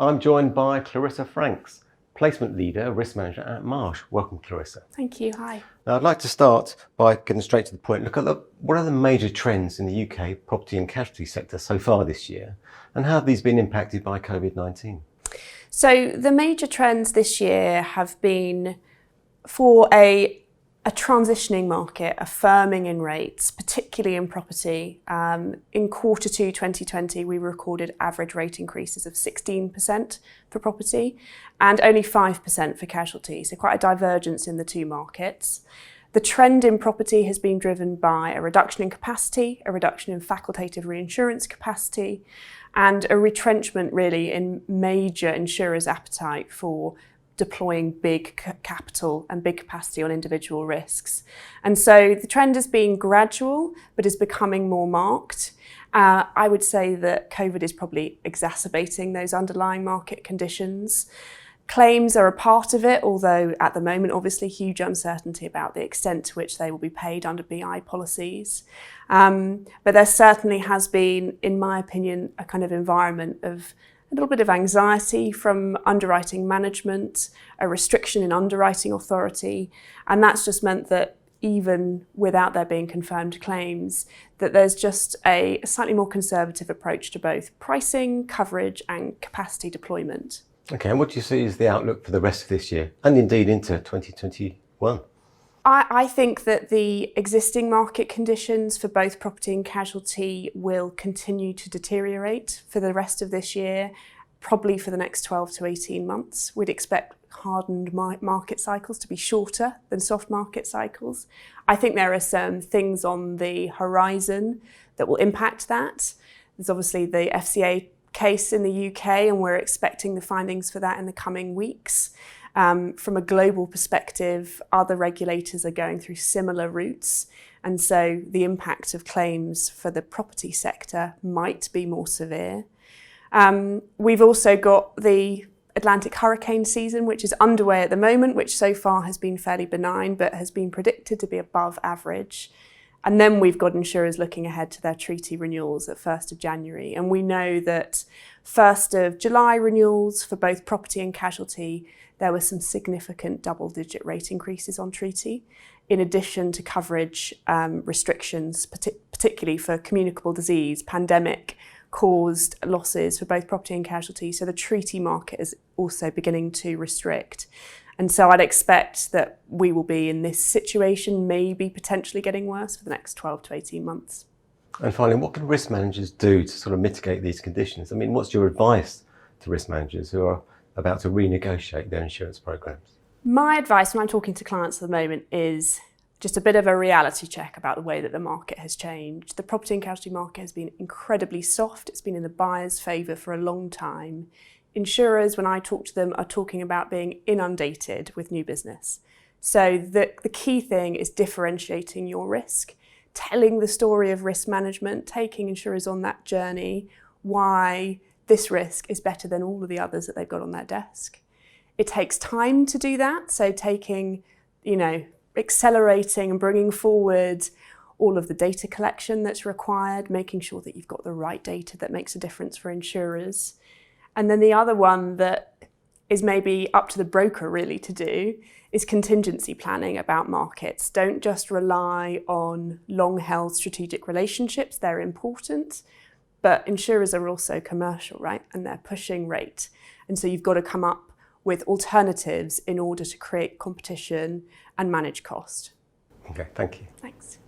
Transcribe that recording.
I'm joined by Clarissa Franks, Placement Leader, Risk Manager at Marsh. Welcome, Clarissa. Thank you. Hi. Now, I'd like to start by getting straight to the point. Look at what are the major trends in the UK property and casualty sector so far this year, and how have these been impacted by COVID-19? So the major trends this year have been for a transitioning market, a firming in rates, particularly in property. In Q2 2020, we recorded average rate increases of 16% for property and only 5% for casualty, so quite a divergence in the two markets. The trend in property has been driven by a reduction in capacity, a reduction in facultative reinsurance capacity, and a retrenchment really in major insurers' appetite for deploying big capital and big capacity on individual risks. And so the trend has been gradual, but is becoming more marked. I would say that COVID is probably exacerbating those underlying market conditions. Claims are a part of it, although at the moment, obviously, huge uncertainty about the extent to which they will be paid under BI policies. But there certainly has been, in my opinion, a kind of environment of a little bit of anxiety from underwriting management, a restriction in underwriting authority, and that's just meant that even without there being confirmed claims, that there's just a slightly more conservative approach to both pricing, coverage and capacity deployment. Okay, and what do you see as the outlook for the rest of this year and indeed into 2021? I think that the existing market conditions for both property and casualty will continue to deteriorate for the rest of this year, probably for the next 12 to 18 months. We'd expect hardened market cycles to be shorter than soft market cycles. I think there are some things on the horizon that will impact that. There's obviously the FCA case in the UK, and we're expecting the findings for that in the coming weeks. From a global perspective, other regulators are going through similar routes, and so the impact of claims for the property sector might be more severe. We've also got the Atlantic hurricane season, which is underway at the moment, which so far has been fairly benign, but has been predicted to be above average. And then we've got insurers looking ahead to their treaty renewals at 1st of January. And we know that 1st of July renewals for both property and casualty, there were some significant double-digit rate increases on treaty, in addition to coverage restrictions, particularly for communicable disease, pandemic-caused losses for both property and casualty. So the treaty market is also beginning to restrict. And so I'd expect that we will be in this situation, maybe potentially getting worse for the next 12 to 18 months. And finally, what can risk managers do to sort of mitigate these conditions? I mean, what's your advice to risk managers who are about to renegotiate their insurance programs? My advice when I'm talking to clients at the moment is just a bit of a reality check about the way that the market has changed. The property and casualty market has been incredibly soft. It's been in the buyer's favour for a long time. Insurers, when I talk to them, are talking about being inundated with new business. So the key thing is differentiating your risk, telling the story of risk management, taking insurers on that journey, why this risk is better than all of the others that they've got on their desk. It takes time to do that, so accelerating and bringing forward all of the data collection that's required, making sure that you've got the right data that makes a difference for insurers. And then the other one that is maybe up to the broker really to do is contingency planning about markets. Don't just rely on long-held strategic relationships. They're important, but insurers are also commercial, right? And they're pushing rate. And so you've got to come up with alternatives in order to create competition and manage cost. Okay, thank you. Thanks.